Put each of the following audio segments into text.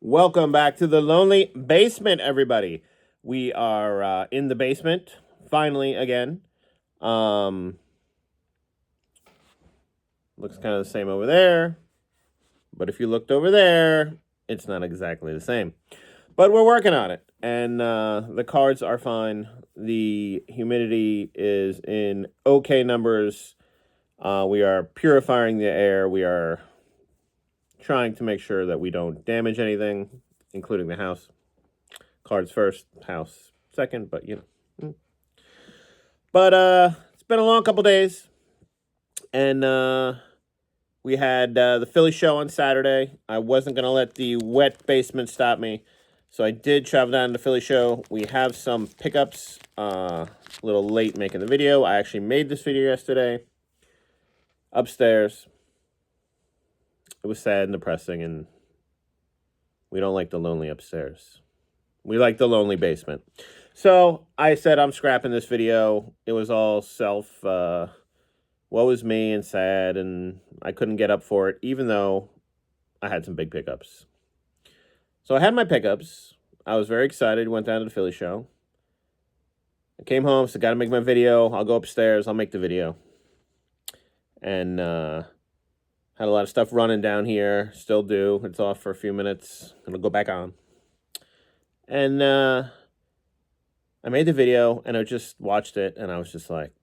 Welcome back to the Lonely Basement, everybody. We are in the basement, finally, again. Looks kind of the same over there. But if you looked over there, it's not exactly the same. But we're working on it. And the cards are fine. The humidity is in okay numbers. We are purifying the air. We are trying to make sure that we don't damage anything, including the house. Cards first, house second, but you know. But it's been a long couple days, and we had the Philly show on Saturday. I wasn't gonna let the wet basement stop me, so I did travel down to the Philly show. We have some pickups. A little late making the video. I actually made this video yesterday. Upstairs. It was sad and depressing, and we don't like the lonely upstairs. We like the lonely basement. So I said I'm scrapping this video. It was all woe is me and sad, and I couldn't get up for it, even though I had some big pickups. So I had my pickups. I was very excited. Went down to the Philly show. I came home, so got to make my video. I'll go upstairs. I'll make the video. And had a lot of stuff running down here. Still do. It's off for a few minutes. It'll go back on. And I made the video, and I just watched it, and I was just like,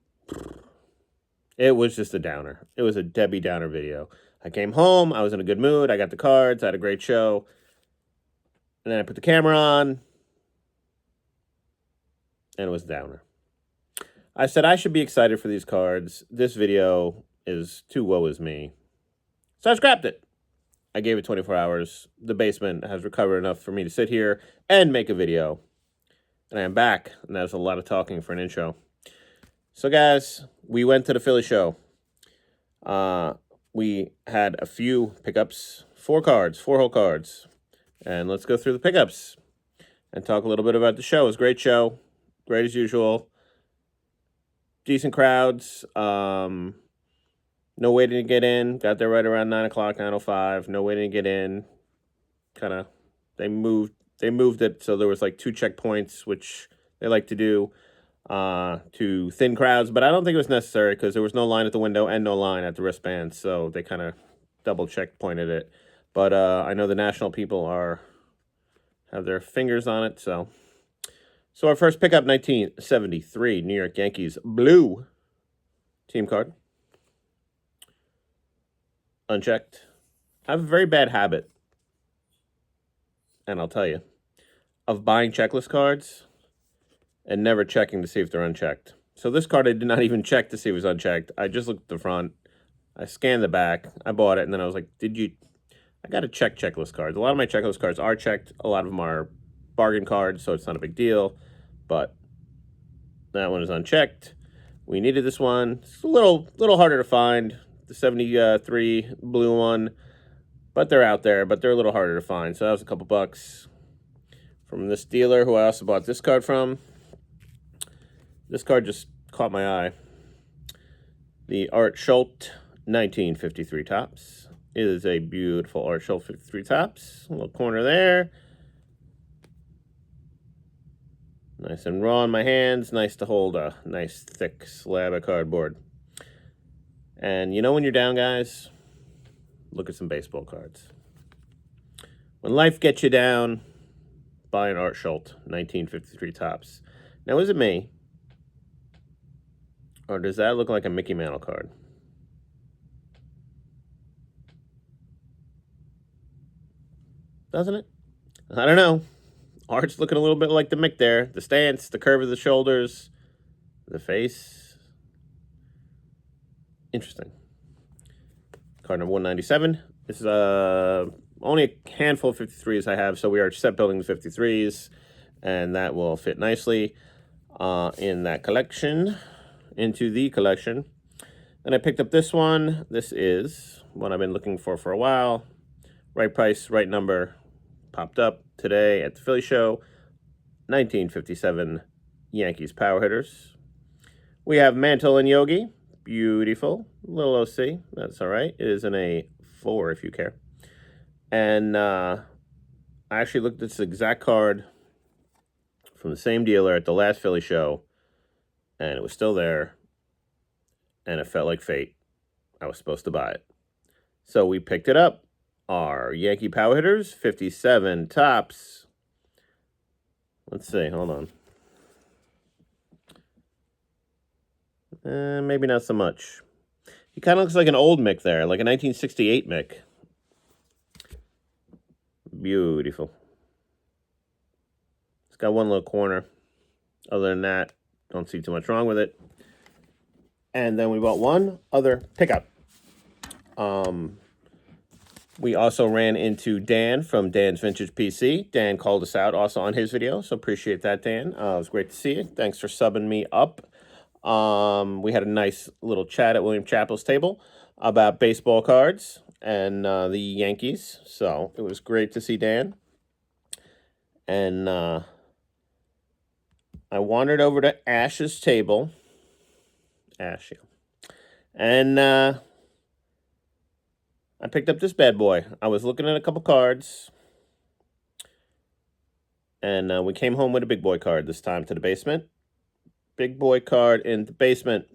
it was just a downer. It was a Debbie Downer video. I came home. I was in a good mood. I got the cards. I had a great show. And then I put the camera on, and it was a downer. I said I should be excited for these cards. This video is too woe is me. So I scrapped it. I gave it 24 hours. The basement has recovered enough for me to sit here and make a video. And I am back, and that's a lot of talking for an intro. So, guys, we went to the Philly show. We had a few pickups, 4 whole cards. And let's go through the pickups and talk a little bit about the show. It was a great show, great as usual. Decent crowds. No waiting to get in. Got there right around 9 o'clock, 9:05. No waiting to get in. They moved it so there was like 2 checkpoints, which they like to do, to thin crowds. But I don't think it was necessary because there was no line at the window and no line at the wristbands. So they kind of double checkpointed it. But I know the national people have their fingers on it. So our first pickup, 1973 New York Yankees blue team card. Unchecked. I have a very bad habit, and I'll tell you, of buying checklist cards and never checking to see if they're unchecked. So this card I did not even check to see if it was unchecked. I just looked at the front. I scanned the back. I bought it, and then I was like, I got to check checklist cards. A lot of my checklist cards are checked. A lot of them are bargain cards, so it's not a big deal. But that one is unchecked. We needed this one. It's a little harder to find. The 73 blue one, but they're out there, but they're a little harder to find. So that was a couple bucks from this dealer who I also bought this card from. This card just caught my eye. The Art Schultz 1953 Topps. It is a beautiful Art Schultz 53 Topps. A little corner there. Nice and raw in my hands. Nice to hold a nice thick slab of cardboard. And you know when you're down, guys, look at some baseball cards. When life gets you down, buy an Art Schultz 1953 Topps. Now, is it me? Or does that look like a Mickey Mantle card? Doesn't it? I don't know. Art's looking a little bit like the Mick there. The stance, the curve of the shoulders, the face. Interesting. Card number 197. This is only a handful of 53s I have, so we are set building the 53s, and that will fit nicely in that collection, into the collection. Then I picked up this one. This is what I've been looking for a while. Right price, right number. Popped up today at the Philly show. 1957 Yankees power hitters. We have Mantle and Yogi. Beautiful. Little OC. That's all right. It is in a 4 if you care. And I actually looked at this exact card from the same dealer at the last Philly show, and it was still there, and it felt like fate. I was supposed to buy it. So we picked it up. Our Yankee Power Hitters, 57 tops. Let's see, hold on. Maybe not so much. He kind of looks like an old Mick there, like a 1968 Mick. Beautiful. It's got one little corner. Other than that, don't see too much wrong with it. And then we bought one other pickup. We also ran into Dan from Dan's Vintage PC. Dan called us out also on his video, so appreciate that, Dan. It was great to see you. Thanks for subbing me up. We had a nice little chat at William Chappell's table about baseball cards and the Yankees. So it was great to see Dan. And I wandered over to Ash's table. Ash, yeah. And I picked up this bad boy. I was looking at a couple cards. And we came home with a big boy card this time to the basement. Big boy card in the basement.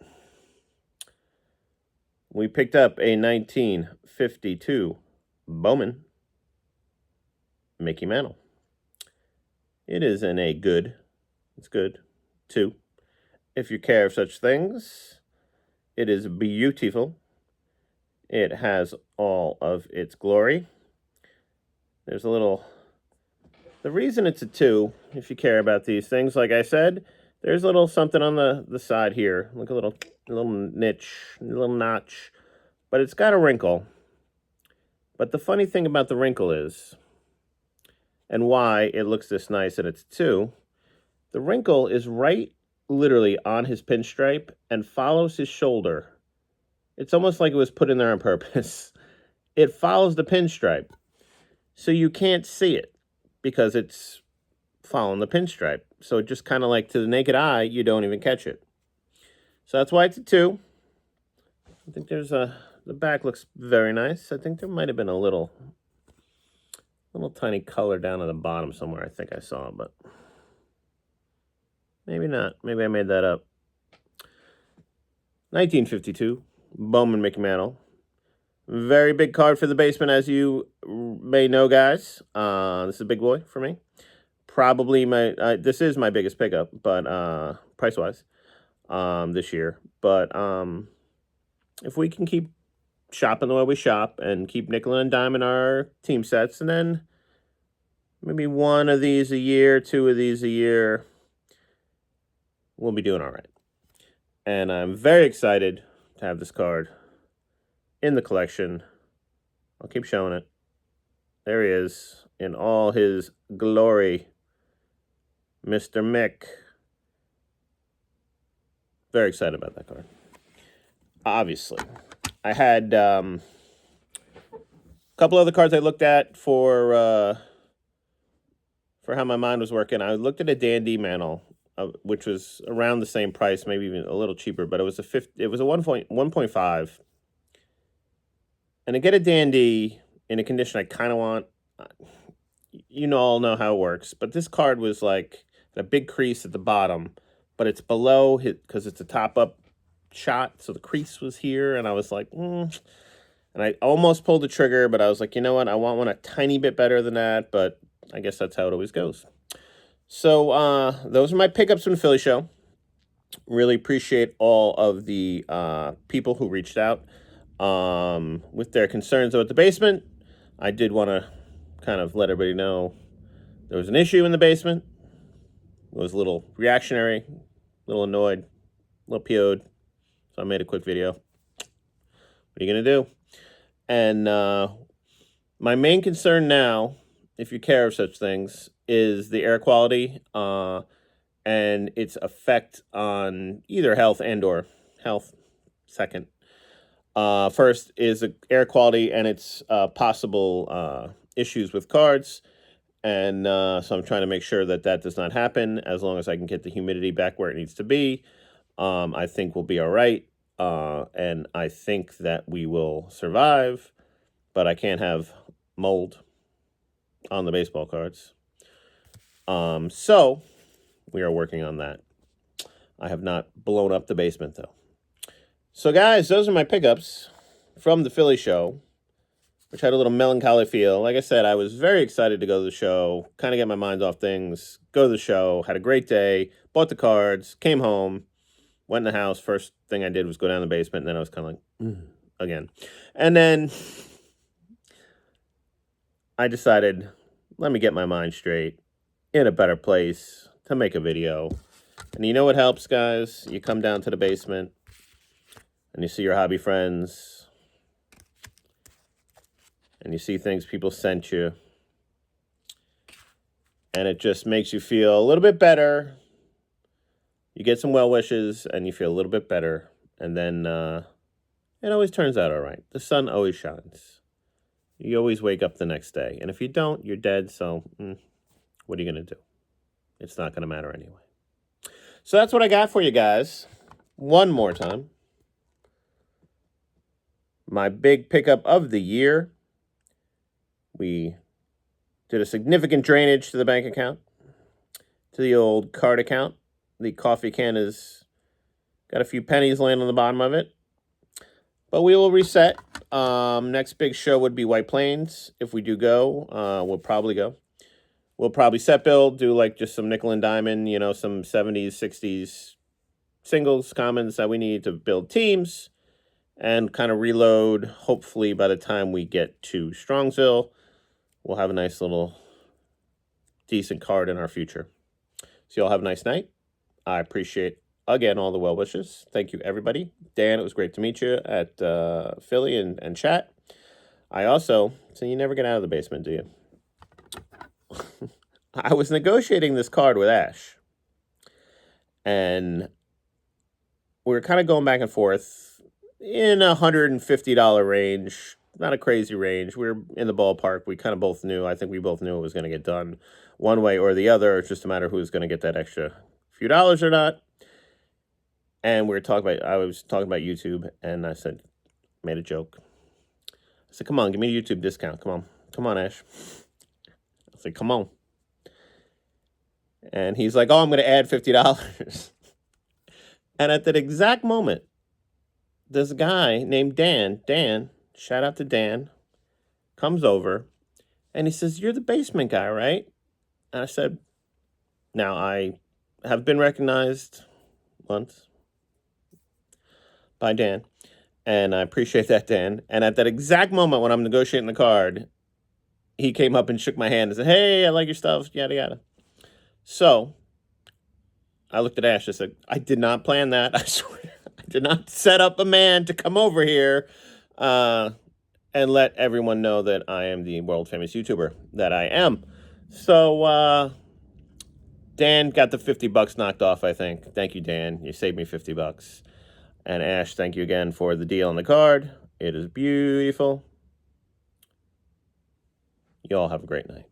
We picked up a 1952 Bowman Mickey Mantle. It is in a good, it's good, 2. If you care of such things, it is beautiful. It has all of its glory. There's a little, the reason it's a 2, if you care about these things, like I said, there's a little something on the side here, like a little niche, a little notch, but it's got a wrinkle. But the funny thing about the wrinkle is, and why it looks this nice and it's 2, the wrinkle is right literally on his pinstripe and follows his shoulder. It's almost like it was put in there on purpose. It follows the pinstripe. So you can't see it because it's following the pinstripe. So just kind of like to the naked eye, you don't even catch it. So that's why it's a 2. I think there's the back looks very nice. I think there might have been a little tiny color down at the bottom somewhere. I think I saw, but maybe not. Maybe I made that up. 1952. Bowman Mickey Mantle. Very big card for the basement, as you may know, guys. This is a big boy for me. Probably this is my biggest pickup, but price-wise, this year. But if we can keep shopping the way we shop and keep nickel and dime in our team sets, and then maybe 1 of these a year, 2 of these a year, we'll be doing all right. And I'm very excited to have this card in the collection. I'll keep showing it. There he is in all his glory. Mr. Mick. Very excited about that card. Obviously. I had a couple other cards I looked at for how my mind was working. I looked at a Dandy Mantle, which was around the same price, maybe even a little cheaper, but it was a 1.5. And to get a Dandy in a condition I kind of want, you all know how it works, but this card was like a big crease at the bottom, but it's below because it's a top-up shot, so the crease was here, and I was like, And I almost pulled the trigger, but I was like, you know what, I want one a tiny bit better than that, but I guess that's how it always goes. So those are my pickups from the Philly show. Really appreciate all of the people who reached out with their concerns about the basement. I did want to kind of let everybody know there was an issue in the basement. It was a little reactionary, a little annoyed, a little PO'd. So I made a quick video. What are you going to do? And my main concern now, if you care of such things, is the air quality and its effect on either health and or health. Second. First is the air quality and its possible issues with cards. And so I'm trying to make sure that does not happen as long as I can get the humidity back where it needs to be. I think we'll be all right. And I think that we will survive, but I can't have mold on the baseball cards. So we are working on that. I have not blown up the basement, though. So, guys, those are my pickups from the Philly show, which had a little melancholy feel. Like I said, I was very excited to go to the show, kind of get my mind off things, go to the show, had a great day, bought the cards, came home, went in the house. First thing I did was go down the basement, and then I was kind of like, again. And then I decided, let me get my mind straight, in a better place to make a video. And you know what helps, guys? You come down to the basement, and you see your hobby friends, and you see things people sent you, and it just makes you feel a little bit better. You get some well wishes, and you feel a little bit better, and then it always turns out all right. The sun always shines. You always wake up the next day, and if you don't, you're dead, so what are you going to do? It's not going to matter anyway. So that's what I got for you guys. One more time. My big pickup of the year. We did a significant drainage to the bank account, to the old card account. The coffee can has got a few pennies laying on the bottom of it. But we will reset. Next big show would be White Plains. If we do go, we'll probably go. We'll probably set build, do like just some nickel and diamond, you know, some 70s, 60s singles, commons that we need to build teams and kind of reload. Hopefully by the time we get to Strongsville, we'll have a nice little decent card in our future. So y'all have a nice night. I appreciate, again, all the well wishes. Thank you, everybody. Dan, it was great to meet you at Philly and chat. I also, so you never get out of the basement, do you? I was negotiating this card with Ash, and we were kind of going back and forth in a $150 range, not a crazy range. We were in the ballpark. We kind of both knew. I think we both knew it was going to get done one way or the other. It's just a matter of who's going to get that extra few dollars or not. And we were talking about, I was talking about YouTube, and I said, made a joke. I said, come on, give me a YouTube discount. Come on, Ash. I said, come on. And he's like, oh, I'm going to add $50. And at that exact moment, this guy named Dan, shout out to Dan, comes over, and he says, you're the basement guy, right? And I said, now I have been recognized once by Dan, and I appreciate that, Dan. And at that exact moment when I'm negotiating the card, he came up and shook my hand and said, hey, I like your stuff, yada, yada. So I looked at Ash and said, I did not plan that. I swear, I did not set up a man to come over here and let everyone know that I am the world famous YouTuber that I am. So Dan got the $50 knocked off, I think. Thank you, Dan. You saved me $50. And Ash, thank you again for the deal on the card. It is beautiful. You all have a great night.